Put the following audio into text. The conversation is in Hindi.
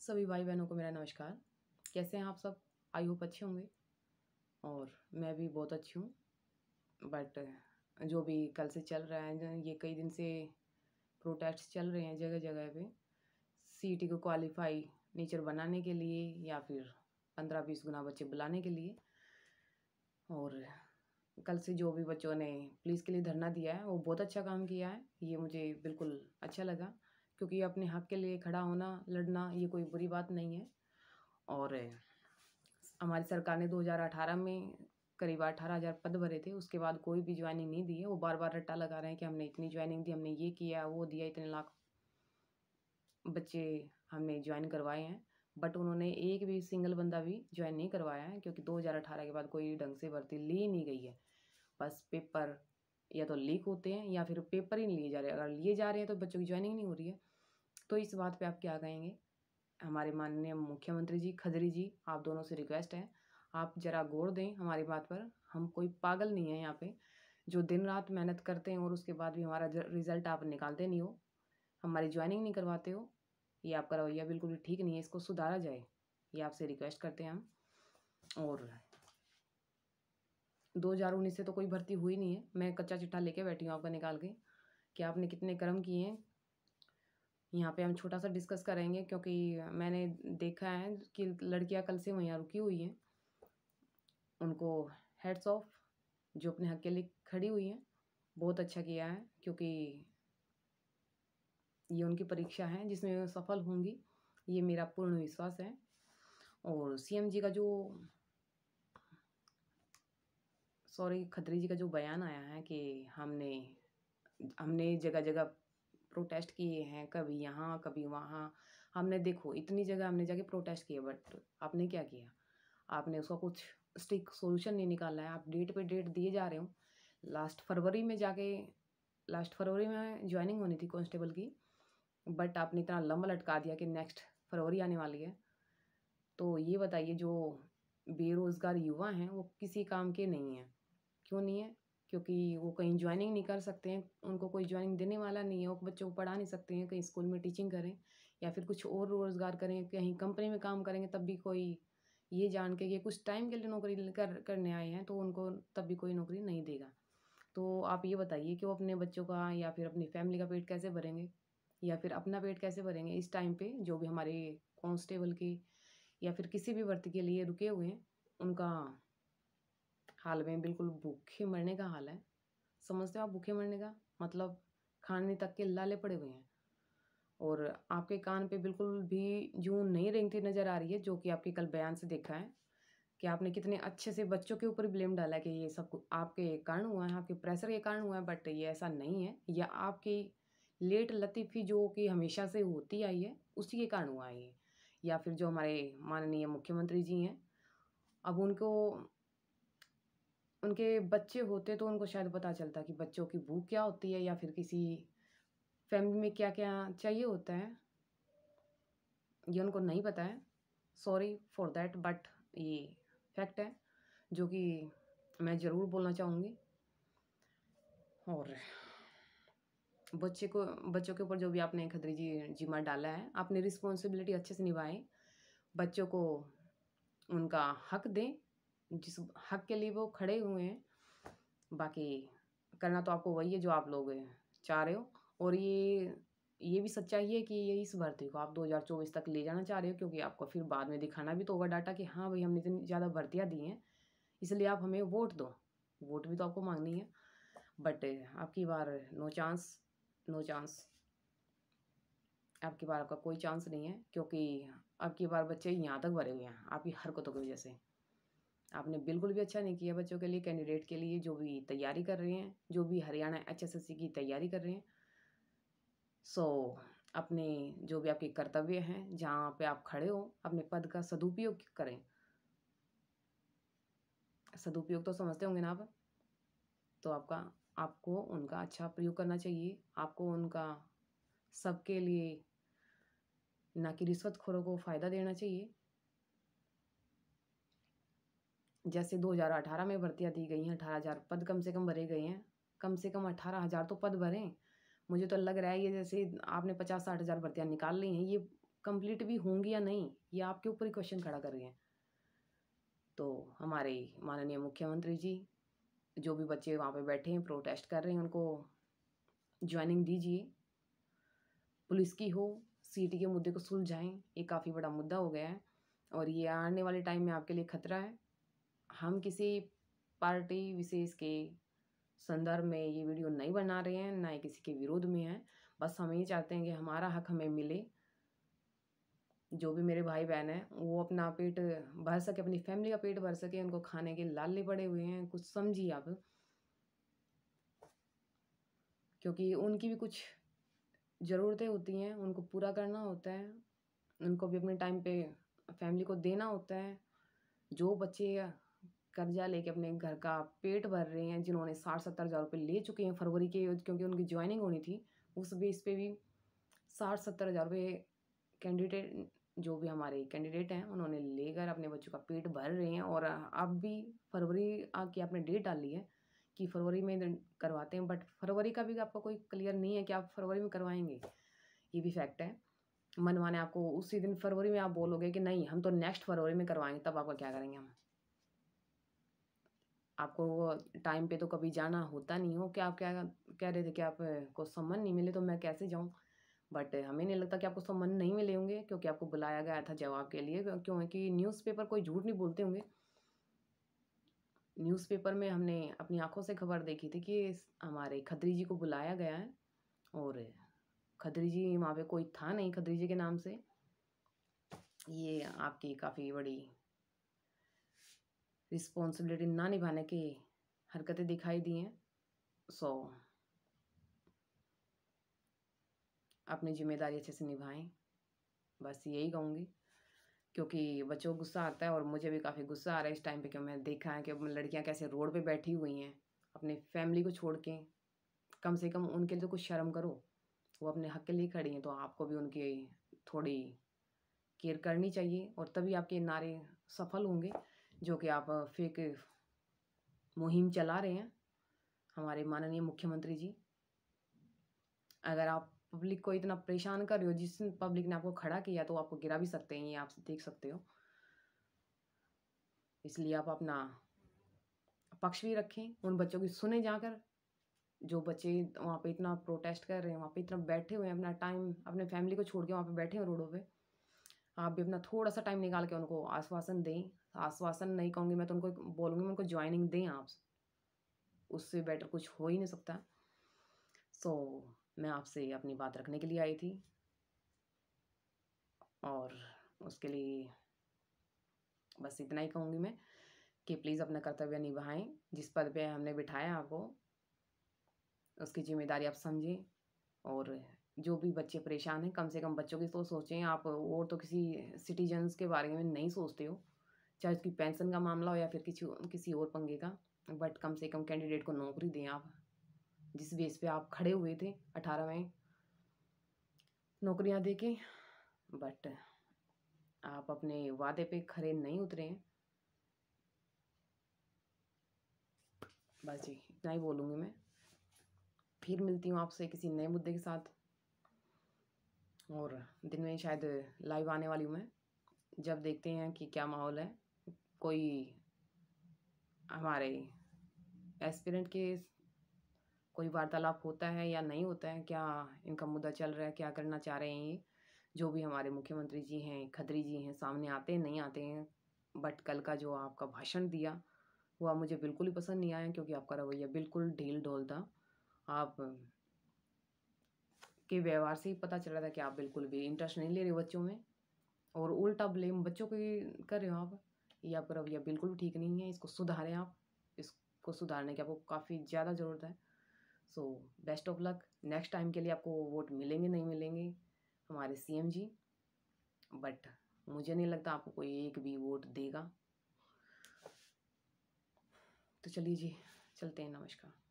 सभी भाई बहनों को मेरा नमस्कार। कैसे हैं आप सब? आई होप अच्छे होंगे और मैं भी बहुत अच्छी हूँ। बट जो भी कल से चल रहा है, ये कई दिन से प्रोटेस्ट चल रहे हैं जगह जगह पे सीईटी को क्वालिफाई नेचर बनाने के लिए या फिर 15-20 गुना बच्चे बुलाने के लिए। और कल से जो भी बच्चों ने पुलिस के लिए धरना दिया है वो बहुत अच्छा काम किया है। ये मुझे बिल्कुल अच्छा लगा, क्योंकि अपने हक के लिए खड़ा होना, लड़ना ये कोई बुरी बात नहीं है। और हमारी सरकार ने 2018 में करीब 18,000 पद भरे थे, उसके बाद कोई भी ज्वाइनिंग नहीं दी है। वो बार-बार रट्टा लगा रहे हैं कि हमने इतनी ज्वाइनिंग दी, हमने ये किया, वो दिया, इतने लाख बच्चे हमने ज्वाइन करवाए हैं। बट उन्होंने एक भी सिंगल बंदा भी ज्वाइन नहीं करवाया है, क्योंकि 2018 के बाद कोई ढंग से भर्ती ली ही नहीं गई है। बस पेपर या तो लीक होते हैं या फिर पेपर ही नहीं लिए जा रहे। अगर लिए जा रहे हैं तो बच्चों की ज्वाइनिंग नहीं हो रही है। तो इस बात पे आप क्या कहेंगे? हमारे माननीय मुख्यमंत्री जी, खत्री जी, आप दोनों से रिक्वेस्ट है, आप ज़रा गौर दें हमारी बात पर। हम कोई पागल नहीं है यहाँ पे, जो दिन रात मेहनत करते हैं और उसके बाद भी हमारा रिज़ल्ट आप निकालते नहीं हो, हमारी ज्वाइनिंग नहीं करवाते हो। ये आपका रवैया बिल्कुल भी ठीक नहीं है, इसको सुधारा जाए, ये आपसे रिक्वेस्ट करते हैं हम। और 2019 से तो कोई भर्ती हुई नहीं है। मैं कच्चा चिट्ठा लेके बैठी हूँ आपका निकाल के, कि आपने कितने कर्म किए हैं। यहाँ पे हम छोटा सा डिस्कस करेंगे, क्योंकि मैंने देखा है कि लड़कियाँ कल से वहाँ रुकी हुई हैं। उनको हेड्स ऑफ, जो अपने हक के लिए खड़ी हुई हैं। बहुत अच्छा किया है, क्योंकि ये उनकी परीक्षा है जिसमें वो सफल होंगी, ये मेरा पूर्ण विश्वास है। और सीएम जी का जो खत्री जी का जो बयान आया है कि हमने हमने जगह जगह प्रोटेस्ट किए हैं, कभी यहाँ कभी वहाँ। हमने देखो इतनी जगह हमने जाके प्रोटेस्ट किए, बट आपने क्या किया? आपने उसका कुछ स्टिक सॉल्यूशन नहीं निकाला है। आप डेट पे डेट दिए जा रहे हो। लास्ट फरवरी में ज्वाइनिंग होनी थी कांस्टेबल की, बट आपने इतना लंबा लटका दिया कि नेक्स्ट फरवरी आने वाली है। तो ये बताइए, जो बेरोज़गार युवा हैं वो किसी काम के नहीं हैं। क्यों नहीं है? क्योंकि वो कहीं ज्वाइनिंग नहीं कर सकते हैं, उनको कोई ज्वाइनिंग देने वाला नहीं है, वो बच्चों को पढ़ा नहीं सकते हैं। कहीं स्कूल में टीचिंग करें या फिर कुछ और रोज़गार करें, कहीं कंपनी में काम करेंगे, तब भी कोई ये जान के कि कुछ टाइम के लिए नौकरी करने आए हैं, तो उनको तब भी कोई नौकरी नहीं देगा। तो आप ये बताइए कि वो अपने बच्चों का या फिर अपनी फैमिली का पेट कैसे भरेंगे, या फिर अपना पेट कैसे भरेंगे इस टाइम पे? जो भी हमारे कांस्टेबल की या फिर किसी भी भर्ती के लिए रुके हुए हैं, उनका हाल में बिल्कुल भूखे मरने का हाल है। समझते हो आप भूखे मरने का मतलब? खाने तक के लाले पड़े हुए हैं। और आपके कान पे बिल्कुल भी जूं नहीं रेंगती नज़र आ रही है, जो कि आपके कल बयान से देखा है कि आपने कितने अच्छे से बच्चों के ऊपर ब्लेम डाला है कि ये सब कुछ आपके कारण हुआ है, आपके प्रेशर के कारण हुआ है। बट ये ऐसा नहीं है, या आपकी लेट लतीफ़ी जो कि हमेशा से होती आई है, उसी के कारण हुआ है ये। या फिर जो हमारे माननीय मुख्यमंत्री जी हैं, अब उनके बच्चे होते तो उनको शायद पता चलता कि बच्चों की भूख क्या होती है, या फिर किसी फैमिली में क्या-क्या चाहिए होता है। ये उनको नहीं पता है। सॉरी फॉर दैट, बट ये फैक्ट है, जो कि मैं ज़रूर बोलना चाहूँगी। और बच्चों के ऊपर जो भी आपने खत्री जी जिम्मा डाला है, आपने रिस्पॉन्सिबिलिटी अच्छे से निभाएँ। बच्चों को उनका हक दें, जिस हक के लिए वो खड़े हुए हैं। बाकी करना तो आपको वही है जो आप लोग चाह रहे हो। और ये भी सच्चाई है कि ये इस भर्ती को आप 2024 तक ले जाना चाह रहे हो, क्योंकि आपको फिर बाद में दिखाना भी तो होगा डाटा कि हाँ भाई, हमने इतनी ज़्यादा भर्तियाँ दी हैं, इसलिए आप हमें वोट दो। वोट भी तो आपको मांगनी है। बट आपकी बार नो चांस, नो चांस। आपकी बार आपका कोई चांस नहीं है, क्योंकि आपकी बार बच्चे यहाँ तक भरे हुए हैं आपकी हरकतों की वजह से। आपने बिल्कुल भी अच्छा नहीं किया बच्चों के लिए, कैंडिडेट के लिए जो भी तैयारी कर रहे हैं, जो भी हरियाणा एचएसएससी की तैयारी कर रहे हैं। सो अपने जो भी आपके कर्तव्य हैं, जहाँ पे आप खड़े हो, अपने पद का सदुपयोग करें। सदुपयोग तो समझते होंगे ना आप? तो आपको उनका अच्छा प्रयोग करना चाहिए। आपको उनका सबके लिए, ना कि रिश्वतखोरों को फ़ायदा देना चाहिए। जैसे 2018 में भर्तियाँ दी गई हैं, 18,000 पद कम से कम भरे गए हैं। कम से कम 18,000 तो पद भरें। मुझे तो लग रहा है ये जैसे आपने 50-60 हज़ार भर्तियाँ निकाल ली हैं, ये कंप्लीट भी होंगी या नहीं, ये आपके ऊपर ही क्वेश्चन खड़ा कर रही हैं। तो हमारे माननीय मुख्यमंत्री जी, जो भी बच्चे वहाँ पे बैठे हैं प्रोटेस्ट कर रहे हैं, उनको ज्वाइनिंग दीजिए। पुलिस की हो, सीटी के मुद्दे को सुलझाएं। ये काफ़ी बड़ा मुद्दा हो गया है और ये आने वाले टाइम में आपके लिए खतरा है। हम किसी पार्टी विशेष के संदर्भ में ये वीडियो नहीं बना रहे हैं, ना ही किसी के विरोध में है। बस हम ये चाहते हैं कि हमारा हक हमें मिले। जो भी मेरे भाई बहन हैं वो अपना पेट भर सके, अपनी फैमिली का पेट भर सके, उनको खाने के लाले पड़े हुए हैं। कुछ समझिए आप, क्योंकि उनकी भी कुछ ज़रूरतें होती हैं, उनको पूरा करना होता है, उनको भी अपने टाइम पे फैमिली को देना होता है। जो बच्चे कर्जा लेके अपने घर का पेट भर रहे हैं, जिन्होंने 60-70 हज़ार रुपये ले चुके हैं फरवरी के, क्योंकि उनकी ज्वाइनिंग होनी थी, उस बेस पे भी 60-70 हज़ार रुपये कैंडिडेट, जो भी हमारे कैंडिडेट हैं, उन्होंने लेकर अपने बच्चों का पेट भर रहे हैं। और अब भी फरवरी की आपने डेट डाली है कि फरवरी में करवाते हैं, बट फरवरी का भी आपका कोई क्लियर नहीं है कि आप फरवरी में करवाएंगे। ये भी फैक्ट है। मन माने आपको उसी दिन फरवरी में आप बोलोगे कि नहीं हम तो नेक्स्ट फरवरी में करवाएंगे, तब आपका क्या करेंगे हम? आपको टाइम पे तो कभी जाना होता नहीं हो। क्या आप क्या कह रहे थे कि आप को सम्मान नहीं मिले तो मैं कैसे जाऊं? बट हमें नहीं लगता कि आपको सम्मान नहीं मिले होंगे, क्योंकि आपको बुलाया गया था जवाब के लिए। क्योंकि न्यूज़पेपर कोई झूठ नहीं बोलते होंगे। न्यूज़पेपर में हमने अपनी आंखों से खबर देखी थी कि हमारे खत्री जी को बुलाया गया है और खत्री जी वहाँ पे कोई था नहीं खत्री जी के नाम से। ये आपकी काफ़ी बड़ी रिस्पॉन्सिबिलिटी ना निभाने की हरकतें दिखाई दी हैं। सो अपनी जिम्मेदारी अच्छे से निभाएं, बस यही कहूँगी। क्योंकि बच्चों को गुस्सा आता है और मुझे भी काफ़ी गुस्सा आ रहा है इस टाइम पे, क्योंकि मैंने देखा है कि लड़कियां कैसे रोड पे बैठी हुई हैं अपने फैमिली को छोड़ के। कम से कम उनके लिए तो कुछ शर्म करो। वो अपने हक के लिए खड़ी हैं, तो आपको भी उनकी थोड़ी केयर करनी चाहिए, और तभी आपके नारे सफल होंगे, जो कि आप फेक मुहिम चला रहे हैं हमारे माननीय मुख्यमंत्री जी। अगर आप पब्लिक को इतना परेशान कर रहे हो, जिस पब्लिक ने आपको खड़ा किया, तो आपको गिरा भी सकते हैं, ये आप देख सकते हो। इसलिए आप अपना पक्ष भी रखें, उन बच्चों की सुने जाकर। जो बच्चे वहाँ पे इतना प्रोटेस्ट कर रहे हैं, वहाँ पे इतना बैठे हुए हैं, अपना टाइम अपने फैमिली को छोड़ के वहाँ पे बैठे हैं रोडों पे, आप भी अपना थोड़ा सा टाइम निकाल के उनको आश्वासन दें। आश्वासन नहीं कहूँगी मैं, तो उनको बोलूँगी उनको ज्वाइनिंग दें आप। उससे बेटर कुछ हो ही नहीं सकता। सो मैं आपसे अपनी बात रखने के लिए आई थी, और उसके लिए बस इतना ही कहूँगी मैं कि प्लीज़ अपना कर्तव्य निभाएं। जिस पद पे हमने बिठाया आपको, उसकी जिम्मेदारी आप समझें। और जो भी बच्चे परेशान हैं, कम से कम बच्चों की तो सोचें आप। और तो किसी सिटीजन्स के बारे में नहीं सोचते हो, चाहे उसकी पेंशन का मामला हो या फिर किसी और पंगे का। बट कम से कम कैंडिडेट को नौकरी दें आप। जिस बेस पे आप खड़े हुए थे 18 में नौकरियां दे के, बट आप अपने वादे पे खरे नहीं उतरे हैं। बस जी इतना ही बोलूँगी मैं। फिर मिलती हूँ आपसे किसी नए मुद्दे के साथ, और दिन में शायद लाइव आने वाली हूँ मैं। जब देखते हैं कि क्या माहौल है, कोई हमारे एस्पिरेंट के कोई वार्तालाप होता है या नहीं होता है, क्या इनका मुद्दा चल रहा है, क्या करना चाह रहे हैं ये। जो भी हमारे मुख्यमंत्री जी हैं, खत्री जी हैं, सामने आते हैं नहीं आते हैं। बट कल का जो आपका भाषण दिया, वह मुझे बिल्कुल ही पसंद नहीं आया, क्योंकि आपका रवैया बिल्कुल ढील ढोल था। आप के व्यवहार से ही पता चल रहा था कि आप बिल्कुल भी इंटरेस्ट नहीं ले रहे हो बच्चों में, और उल्टा ब्लेम बच्चों को ही कर रहे हो आप। ये आपका रवैया बिल्कुल भी ठीक नहीं है, इसको सुधारें आप। इसको सुधारने की आपको काफ़ी ज़्यादा ज़रूरत है। So best of luck. Next time के लिए आपको वोट मिलेंगे नहीं मिलेंगे हमारे सीएम जी, बट मुझे नहीं लगता आपको कोई एक भी वोट देगा। तो चलिए जी, चलते हैं। नमस्कार।